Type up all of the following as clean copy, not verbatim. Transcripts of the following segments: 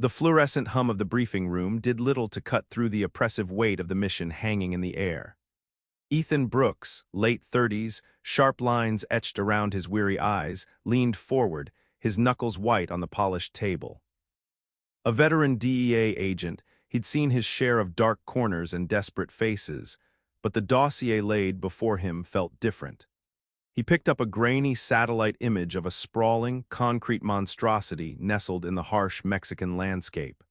The fluorescent hum of the briefing room did little to cut through the oppressive weight of the mission hanging in the air. Ethan Brooks, late 30s, sharp lines etched around his weary eyes, leaned forward, his knuckles white on the polished table. A veteran DEA agent, he'd seen his share of dark corners and desperate faces, but the dossier laid before him felt different. He picked up a grainy satellite image of a sprawling, concrete monstrosity nestled in the harsh Mexican landscape.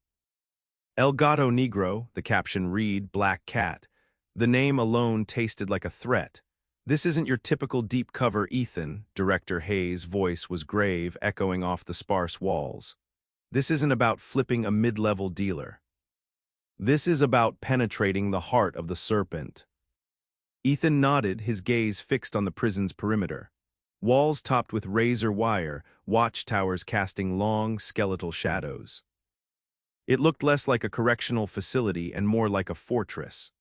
El Gato Negro, the caption read, Black Cat. The name alone tasted like a threat. This isn't your typical deep cover, Ethan, Director Hayes' voice was grave, echoing off the sparse walls. This isn't about flipping a mid-level dealer. This is about penetrating the heart of the serpent. Ethan nodded, his gaze fixed on the prison's perimeter. Walls topped with razor wire, watchtowers casting long, skeletal shadows. It looked less like a correctional facility and more like a fortress.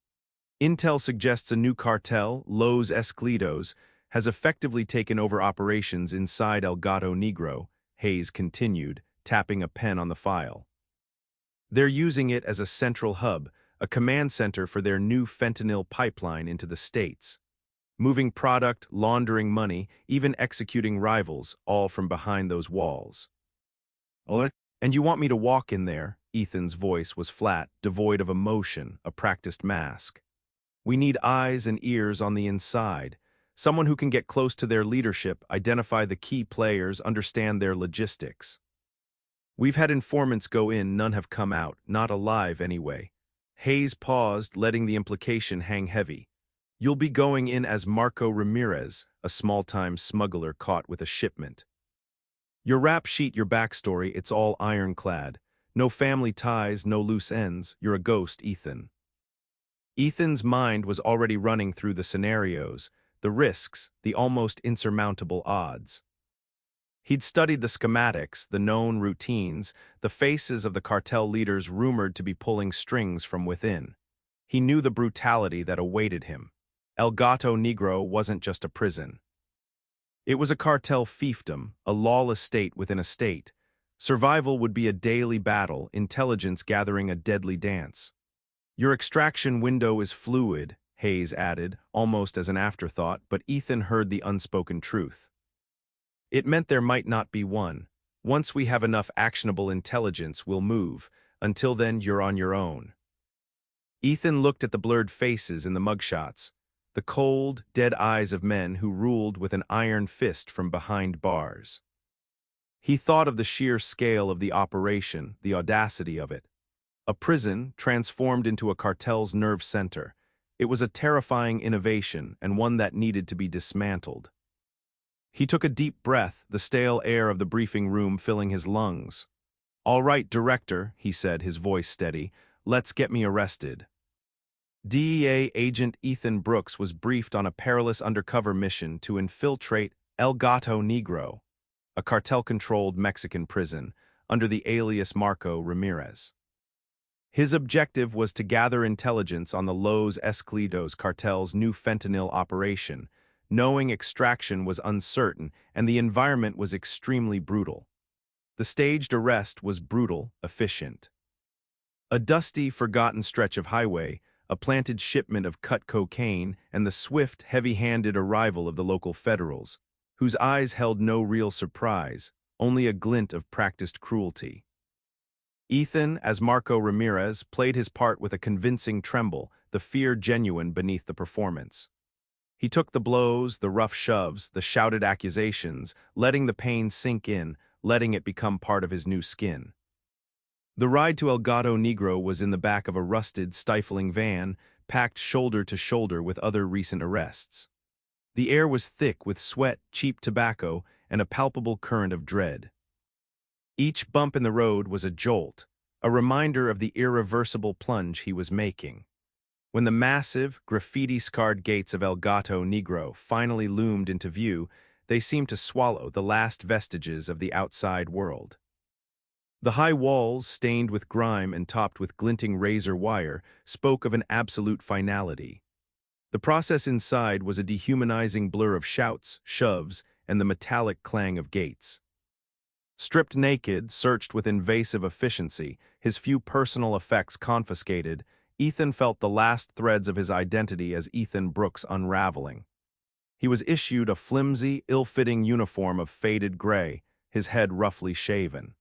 Intel suggests a new cartel, Los Esclidos, has effectively taken over operations inside El Gato Negro, Hayes continued, tapping a pen on the file. They're using it as a central hub, a command center for their new fentanyl pipeline into the States. Moving product, laundering money, even executing rivals, all from behind those walls. And you want me to walk in there? Ethan's voice was flat, devoid of emotion, a practiced mask. We need eyes and ears on the inside, someone who can get close to their leadership, identify the key players, understand their logistics. We've had informants go in, none have come out, not alive anyway. Hayes paused, letting the implication hang heavy. You'll be going in as Marco Ramirez, a small-time smuggler caught with a shipment. Your rap sheet, your backstory, it's all ironclad. No family ties, no loose ends. You're a ghost, Ethan. Ethan's mind was already running through the scenarios, the risks, the almost insurmountable odds. He'd studied the schematics, the known routines, the faces of the cartel leaders rumored to be pulling strings from within. He knew the brutality that awaited him. El Gato Negro wasn't just a prison. It was a cartel fiefdom, a lawless state within a state. Survival would be a daily battle, intelligence gathering a deadly dance. Your extraction window is fluid, Hayes added, almost as an afterthought, but Ethan heard the unspoken truth. It meant there might not be one. Once we have enough actionable intelligence, we'll move. Until then, you're on your own. Ethan looked at the blurred faces in the mugshots, the cold, dead eyes of men who ruled with an iron fist from behind bars. He thought of the sheer scale of the operation, the audacity of it. A prison transformed into a cartel's nerve center. It was a terrifying innovation and one that needed to be dismantled. He took a deep breath, the stale air of the briefing room filling his lungs. All right, Director, he said, his voice steady, let's get me arrested. DEA agent Ethan Brooks was briefed on a perilous undercover mission to infiltrate El Gato Negro, a cartel-controlled Mexican prison, under the alias Marco Ramirez. His objective was to gather intelligence on the Los Esclidos cartel's new fentanyl operation, knowing extraction was uncertain and the environment was extremely brutal. The staged arrest was brutal, efficient. A dusty, forgotten stretch of highway, a planted shipment of cut cocaine, and the swift, heavy-handed arrival of the local federals, whose eyes held no real surprise, only a glint of practiced cruelty. Ethan, as Marco Ramirez, played his part with a convincing tremble, the fear genuine beneath the performance. He took the blows, the rough shoves, the shouted accusations, letting the pain sink in, letting it become part of his new skin. The ride to El Gato Negro was in the back of a rusted, stifling van, packed shoulder to shoulder with other recent arrests. The air was thick with sweat, cheap tobacco, and a palpable current of dread. Each bump in the road was a jolt, a reminder of the irreversible plunge he was making. When the massive, graffiti-scarred gates of El Gato Negro finally loomed into view, they seemed to swallow the last vestiges of the outside world. The high walls, stained with grime and topped with glinting razor wire, spoke of an absolute finality. The process inside was a dehumanizing blur of shouts, shoves, and the metallic clang of gates. Stripped naked, searched with invasive efficiency, his few personal effects confiscated, Ethan felt the last threads of his identity as Ethan Brooks unraveling. He was issued a flimsy, ill-fitting uniform of faded gray, his head roughly shaven.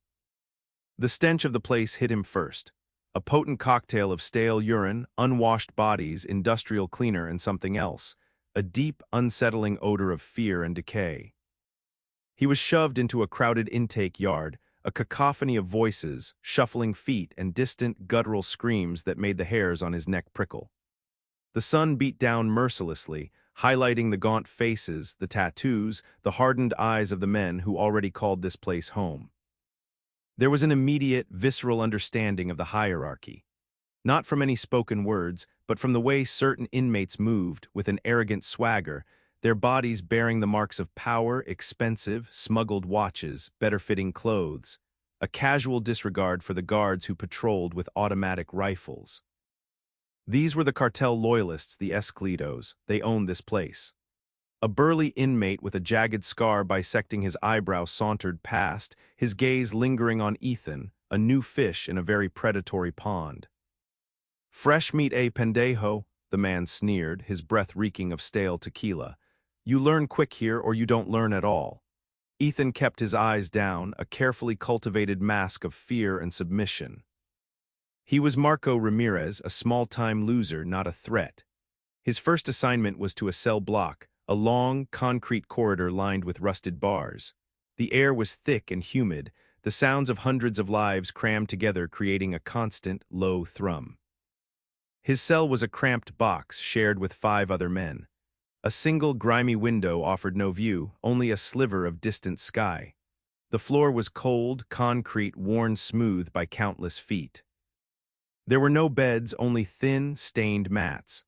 The stench of the place hit him first. A potent cocktail of stale urine, unwashed bodies, industrial cleaner, and something else. A deep, unsettling odor of fear and decay. He was shoved into a crowded intake yard, a cacophony of voices, shuffling feet, and distant, guttural screams that made the hairs on his neck prickle. The sun beat down mercilessly, highlighting the gaunt faces, the tattoos, the hardened eyes of the men who already called this place home. There was an immediate, visceral understanding of the hierarchy. Not from any spoken words, but from the way certain inmates moved, with an arrogant swagger, their bodies bearing the marks of power, expensive, smuggled watches, better-fitting clothes, a casual disregard for the guards who patrolled with automatic rifles. These were the cartel loyalists, the Esclidos. They owned this place. A burly inmate with a jagged scar bisecting his eyebrow sauntered past, his gaze lingering on Ethan, a new fish in a very predatory pond. "Fresh meat, pendejo," the man sneered, his breath reeking of stale tequila. "You learn quick here or you don't learn at all." Ethan kept his eyes down, a carefully cultivated mask of fear and submission. He was Marco Ramirez, a small-time loser, not a threat. His first assignment was to a cell block, a long, concrete corridor lined with rusted bars. The air was thick and humid, the sounds of hundreds of lives crammed together creating a constant, low thrum. His cell was a cramped box shared with 5 other men. A single grimy window offered no view, only a sliver of distant sky. The floor was cold, concrete, worn smooth by countless feet. There were no beds, only thin, stained mats.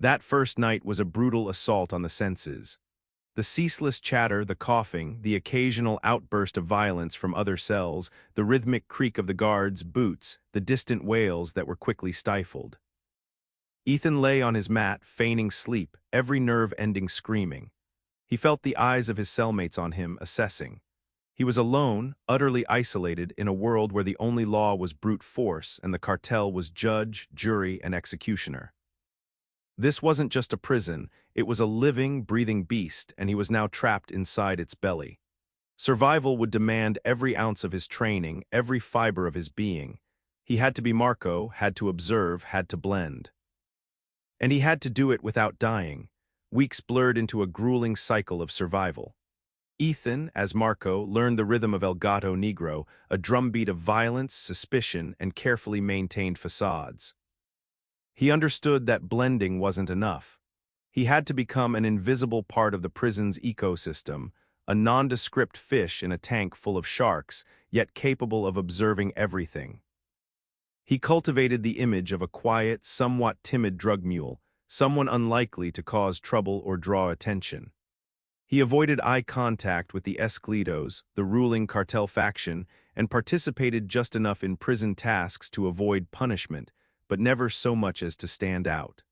That first night was a brutal assault on the senses. The ceaseless chatter, the coughing, the occasional outburst of violence from other cells, the rhythmic creak of the guards' boots, the distant wails that were quickly stifled. Ethan lay on his mat, feigning sleep, every nerve ending screaming. He felt the eyes of his cellmates on him, assessing. He was alone, utterly isolated in a world where the only law was brute force and the cartel was judge, jury, and executioner. This wasn't just a prison, it was a living, breathing beast, and he was now trapped inside its belly. Survival would demand every ounce of his training, every fiber of his being. He had to be Marco, had to observe, had to blend. And he had to do it without dying. Weeks blurred into a grueling cycle of survival. Ethan, as Marco, learned the rhythm of El Gato Negro, a drumbeat of violence, suspicion, and carefully maintained facades. He understood that blending wasn't enough. He had to become an invisible part of the prison's ecosystem, a nondescript fish in a tank full of sharks, yet capable of observing everything. He cultivated the image of a quiet, somewhat timid drug mule, someone unlikely to cause trouble or draw attention. He avoided eye contact with the Esclidos, the ruling cartel faction, and participated just enough in prison tasks to avoid punishment, but never so much as to stand out.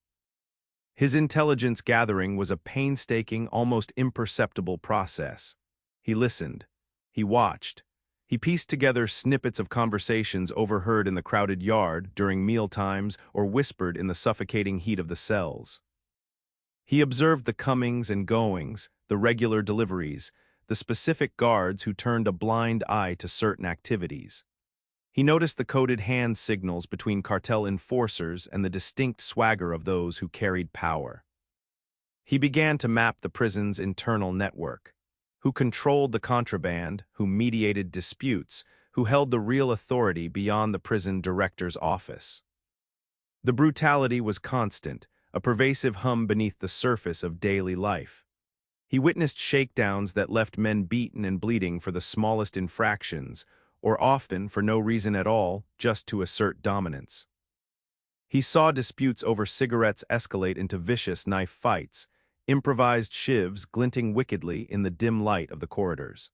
His intelligence gathering was a painstaking, almost imperceptible process. He listened. He watched. He pieced together snippets of conversations overheard in the crowded yard, during meal times, or whispered in the suffocating heat of the cells. He observed the comings and goings, the regular deliveries, the specific guards who turned a blind eye to certain activities. He noticed the coded hand signals between cartel enforcers and the distinct swagger of those who carried power. He began to map the prison's internal network. Who controlled the contraband, who mediated disputes, who held the real authority beyond the prison director's office. The brutality was constant, a pervasive hum beneath the surface of daily life. He witnessed shakedowns that left men beaten and bleeding for the smallest infractions, or often for no reason at all, just to assert dominance. He saw disputes over cigarettes escalate into vicious knife fights, improvised shivs glinting wickedly in the dim light of the corridors.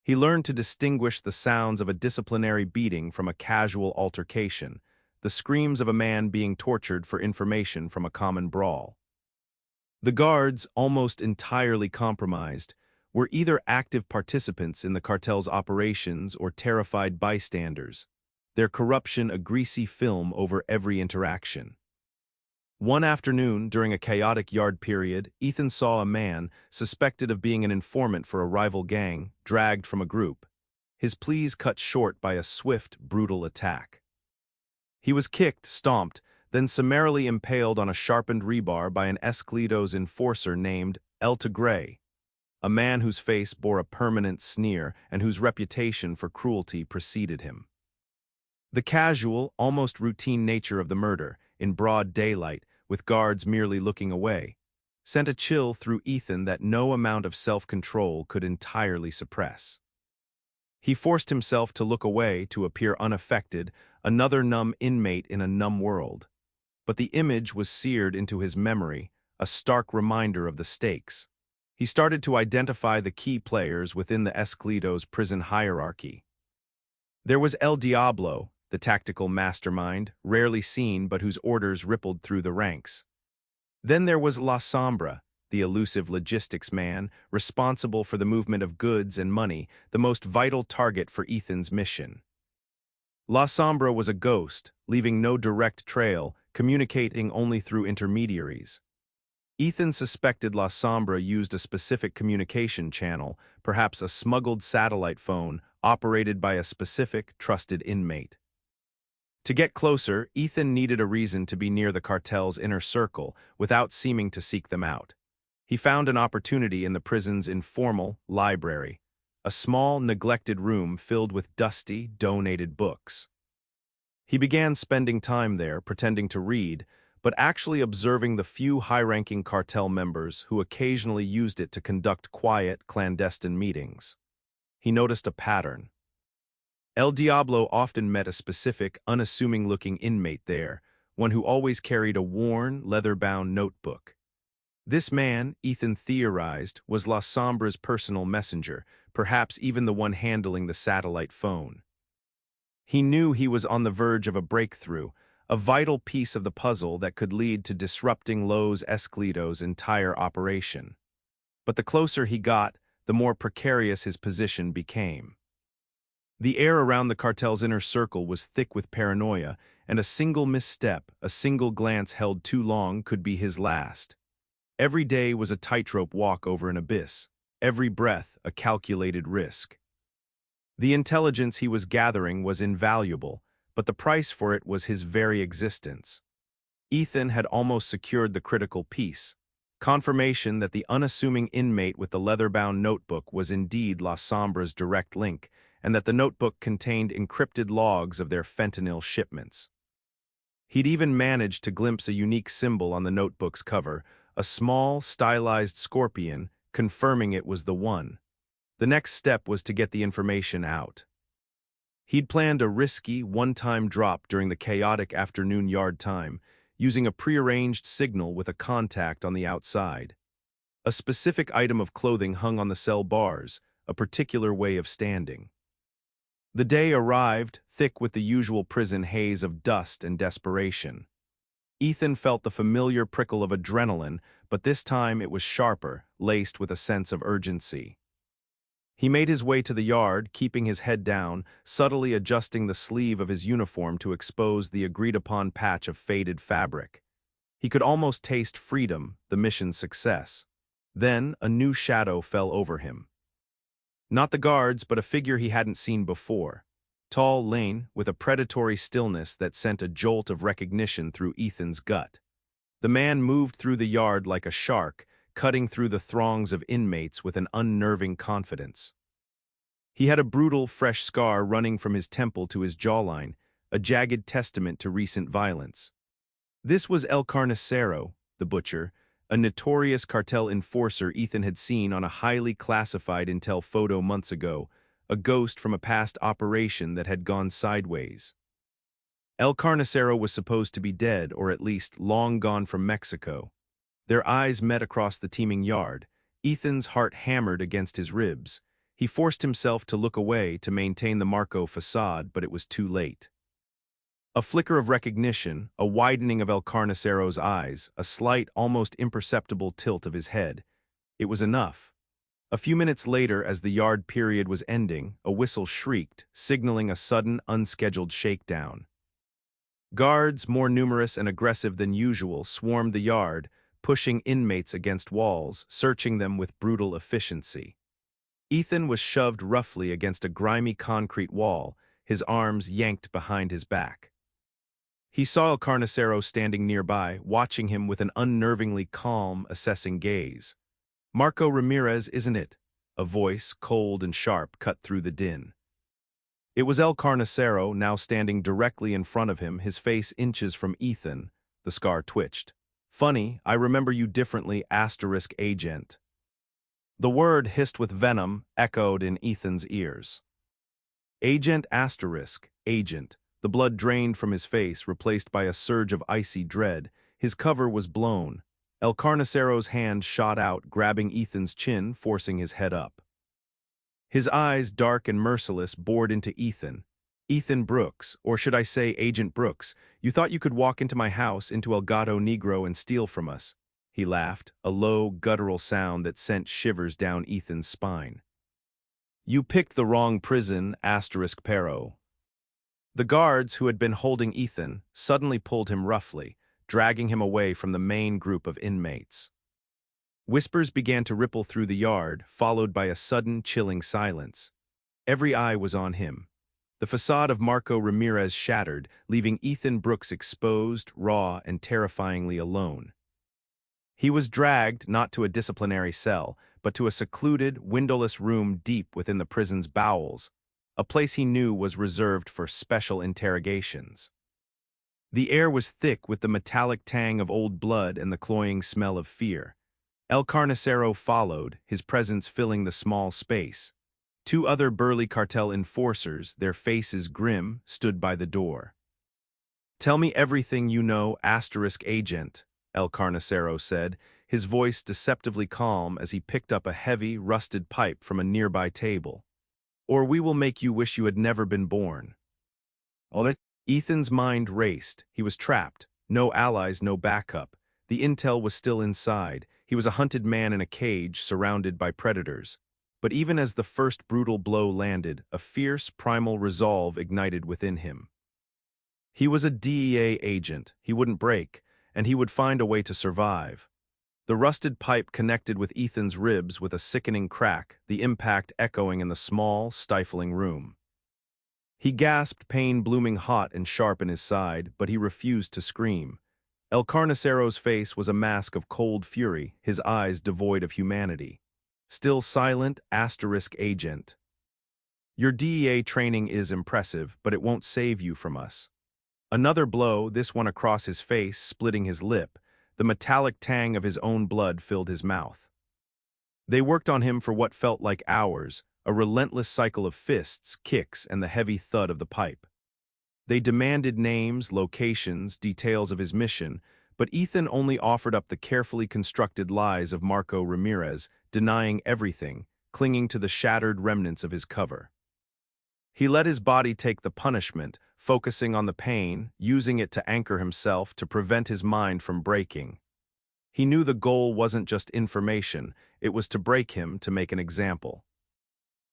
He learned to distinguish the sounds of a disciplinary beating from a casual altercation, the screams of a man being tortured for information from a common brawl. The guards, almost entirely compromised, were either active participants in the cartel's operations or terrified bystanders, their corruption a greasy film over every interaction. One afternoon, during a chaotic yard period, Ethan saw a man, suspected of being an informant for a rival gang, dragged from a group, his pleas cut short by a swift, brutal attack. He was kicked, stomped, then summarily impaled on a sharpened rebar by an Esclido's enforcer named El Tigre, a man whose face bore a permanent sneer and whose reputation for cruelty preceded him. The casual, almost routine nature of the murder, in broad daylight, with guards merely looking away, sent a chill through Ethan that no amount of self-control could entirely suppress. He forced himself to look away to appear unaffected, another numb inmate in a numb world. But the image was seared into his memory, a stark reminder of the stakes. He started to identify the key players within the Esclido's prison hierarchy. There was El Diablo, the tactical mastermind, rarely seen but whose orders rippled through the ranks. Then there was La Sombra, the elusive logistics man, responsible for the movement of goods and money, the most vital target for Ethan's mission. La Sombra was a ghost, leaving no direct trail, communicating only through intermediaries. Ethan suspected La Sombra used a specific communication channel, perhaps a smuggled satellite phone, operated by a specific, trusted inmate. To get closer, Ethan needed a reason to be near the cartel's inner circle, without seeming to seek them out. He found an opportunity in the prison's informal library, a small, neglected room filled with dusty, donated books. He began spending time there, pretending to read, but actually observing the few high-ranking cartel members who occasionally used it to conduct quiet, clandestine meetings. He noticed a pattern. El Diablo often met a specific, unassuming-looking inmate there, one who always carried a worn, leather-bound notebook. This man, Ethan theorized, was La Sombra's personal messenger, perhaps even the one handling the satellite phone. He knew he was on the verge of a breakthrough, a vital piece of the puzzle that could lead to disrupting Los Esclido's entire operation. But the closer he got, the more precarious his position became. The air around the cartel's inner circle was thick with paranoia, and a single misstep, a single glance held too long could be his last. Every day was a tightrope walk over an abyss, every breath a calculated risk. The intelligence he was gathering was invaluable, but the price for it was his very existence. Ethan had almost secured the critical piece, confirmation that the unassuming inmate with the leather-bound notebook was indeed La Sombra's direct link, and that the notebook contained encrypted logs of their fentanyl shipments. He'd even managed to glimpse a unique symbol on the notebook's cover, a small, stylized scorpion, confirming it was the one. The next step was to get the information out. He'd planned a risky, one-time drop during the chaotic afternoon yard time, using a prearranged signal with a contact on the outside. A specific item of clothing hung on the cell bars, a particular way of standing. The day arrived, thick with the usual prison haze of dust and desperation. Ethan felt the familiar prickle of adrenaline, but this time it was sharper, laced with a sense of urgency. He made his way to the yard, keeping his head down, subtly adjusting the sleeve of his uniform to expose the agreed-upon patch of faded fabric. He could almost taste freedom, the mission's success. Then a new shadow fell over him. Not the guards, but a figure he hadn't seen before. Tall, lean, with a predatory stillness that sent a jolt of recognition through Ethan's gut. The man moved through the yard like a shark, cutting through the throngs of inmates with an unnerving confidence. He had a brutal, fresh scar running from his temple to his jawline, a jagged testament to recent violence. This was El Carnicero, the butcher, a notorious cartel enforcer Ethan had seen on a highly classified intel photo months ago, a ghost from a past operation that had gone sideways. El Carnicero was supposed to be dead, or at least long gone from Mexico. Their eyes met across the teeming yard. Ethan's heart hammered against his ribs. He forced himself to look away to maintain the Marco facade, but it was too late. A flicker of recognition, a widening of El Carnicero's eyes, a slight, almost imperceptible tilt of his head. It was enough. A few minutes later, as the yard period was ending, a whistle shrieked, signaling a sudden, unscheduled shakedown. Guards, more numerous and aggressive than usual, swarmed the yard, pushing inmates against walls, searching them with brutal efficiency. Ethan was shoved roughly against a grimy concrete wall, his arms yanked behind his back. He saw El Carnicero standing nearby, watching him with an unnervingly calm, assessing gaze. "Marco Ramirez, isn't it?" A voice, cold and sharp, cut through the din. It was El Carnicero, now standing directly in front of him, his face inches from Ethan. The scar twitched. "Funny, I remember you differently, *agent." The word, hissed with venom, echoed in Ethan's ears. Agent *, agent. The blood drained from his face, replaced by a surge of icy dread. His cover was blown. El Carnicero's hand shot out, grabbing Ethan's chin, forcing his head up. His eyes, dark and merciless, bored into Ethan. "Ethan Brooks, or should I say Agent Brooks, you thought you could walk into my house, into El Gato Negro, and steal from us." He laughed, a low, guttural sound that sent shivers down Ethan's spine. "You picked the wrong prison, *pero." The guards, who had been holding Ethan, suddenly pulled him roughly, dragging him away from the main group of inmates. Whispers began to ripple through the yard, followed by a sudden, chilling silence. Every eye was on him. The facade of Marco Ramirez shattered, leaving Ethan Brooks exposed, raw, and terrifyingly alone. He was dragged not to a disciplinary cell, but to a secluded, windowless room deep within the prison's bowels, a place he knew was reserved for special interrogations. The air was thick with the metallic tang of old blood and the cloying smell of fear. El Carnicero followed, his presence filling the small space. Two other burly cartel enforcers, their faces grim, stood by the door. "Tell me everything you know, *agent," El Carnicero said, his voice deceptively calm as he picked up a heavy, rusted pipe from a nearby table. "Or we will make you wish you had never been born." Ethan's mind raced. He was trapped. No allies, no backup. The intel was still inside. He was a hunted man in a cage, surrounded by predators. But even as the first brutal blow landed, a fierce, primal resolve ignited within him. He was a DEA agent. He wouldn't break, and he would find a way to survive. The rusted pipe connected with Ethan's ribs with a sickening crack, the impact echoing in the small, stifling room. He gasped, pain blooming hot and sharp in his side, but he refused to scream. El Carnicero's face was a mask of cold fury, his eyes devoid of humanity. Still silent, *agent. "Your DEA training is impressive, but it won't save you from us." Another blow, this one across his face, splitting his lip. The metallic tang of his own blood filled his mouth. They worked on him for what felt like hours, a relentless cycle of fists, kicks, and the heavy thud of the pipe. They demanded names, locations, details of his mission, but Ethan only offered up the carefully constructed lies of Marco Ramirez, denying everything, clinging to the shattered remnants of his cover. He let his body take the punishment, focusing on the pain, using it to anchor himself, to prevent his mind from breaking. He knew the goal wasn't just information, it was to break him, to make an example.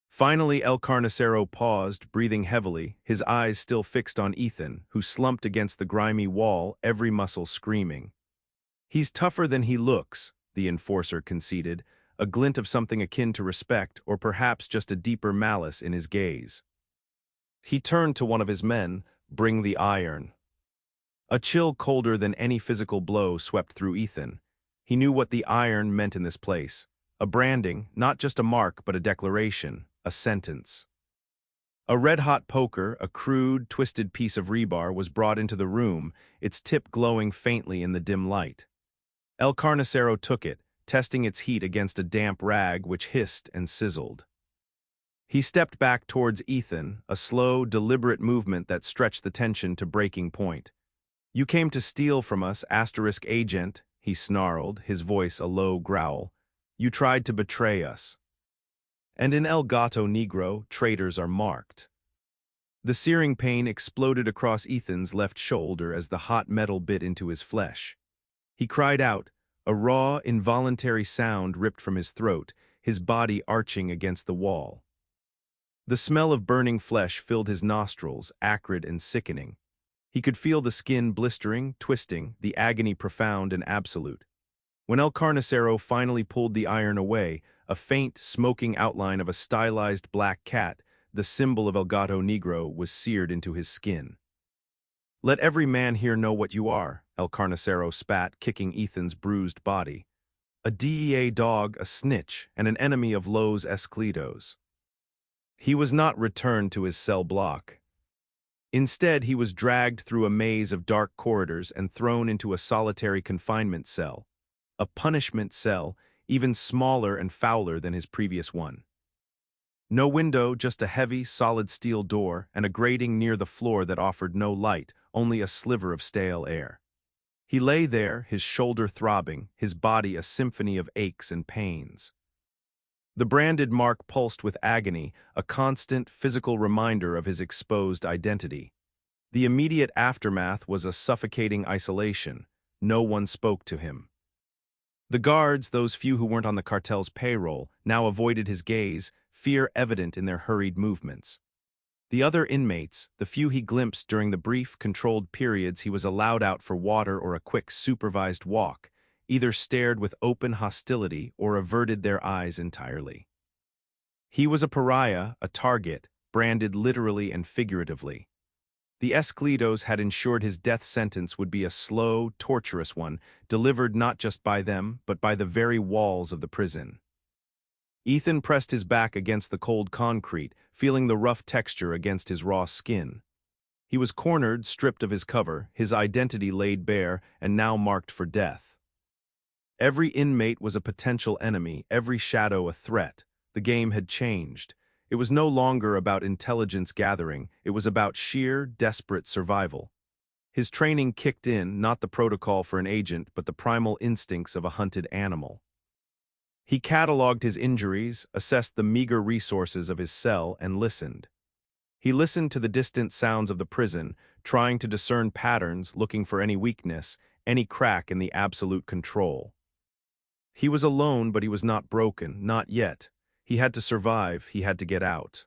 Finally, El Carnicero paused, breathing heavily, his eyes still fixed on Ethan, who slumped against the grimy wall, every muscle screaming. "He's tougher than he looks," the enforcer conceded, a glint of something akin to respect, or perhaps just a deeper malice in his gaze. He turned to one of his men. "Bring the iron." A chill colder than any physical blow swept through Ethan. He knew what the iron meant in this place. A branding, not just a mark but a declaration, a sentence. A red-hot poker, a crude, twisted piece of rebar, was brought into the room, its tip glowing faintly in the dim light. El Carnicero took it, testing its heat against a damp rag which hissed and sizzled. He stepped back towards Ethan, a slow, deliberate movement that stretched the tension to breaking point. "You came to steal from us, *agent," he snarled, his voice a low growl. "You tried to betray us. And in El Gato Negro, traitors are marked." The searing pain exploded across Ethan's left shoulder as the hot metal bit into his flesh. He cried out, a raw, involuntary sound ripped from his throat, his body arching against the wall. The smell of burning flesh filled his nostrils, acrid and sickening. He could feel the skin blistering, twisting, the agony profound and absolute. When El Carnicero finally pulled the iron away, a faint, smoking outline of a stylized black cat, the symbol of El Gato Negro, was seared into his skin. "Let every man here know what you are," El Carnicero spat, kicking Ethan's bruised body. "A DEA dog, a snitch, and an enemy of Los Esclidos." He was not returned to his cell block. Instead, he was dragged through a maze of dark corridors and thrown into a solitary confinement cell. A punishment cell, even smaller and fouler than his previous one. No window, just a heavy, solid steel door and a grating near the floor that offered no light, only a sliver of stale air. He lay there, his shoulder throbbing, his body a symphony of aches and pains. The branded mark pulsed with agony, a constant, physical reminder of his exposed identity. The immediate aftermath was a suffocating isolation. No one spoke to him. The guards, those few who weren't on the cartel's payroll, now avoided his gaze, fear evident in their hurried movements. The other inmates, the few he glimpsed during the brief, controlled periods he was allowed out for water or a quick, supervised walk, either stared with open hostility or averted their eyes entirely. He was a pariah, a target, branded literally and figuratively. The Esclidos had ensured his death sentence would be a slow, torturous one, delivered not just by them, but by the very walls of the prison. Ethan pressed his back against the cold concrete, feeling the rough texture against his raw skin. He was cornered, stripped of his cover, his identity laid bare, and now marked for death. Every inmate was a potential enemy, every shadow a threat. The game had changed. It was no longer about intelligence gathering, it was about sheer, desperate survival. His training kicked in, not the protocol for an agent, but the primal instincts of a hunted animal. He cataloged his injuries, assessed the meager resources of his cell, and listened. He listened to the distant sounds of the prison, trying to discern patterns, looking for any weakness, any crack in the absolute control. He was alone, but he was not broken, not yet. He had to survive, he had to get out.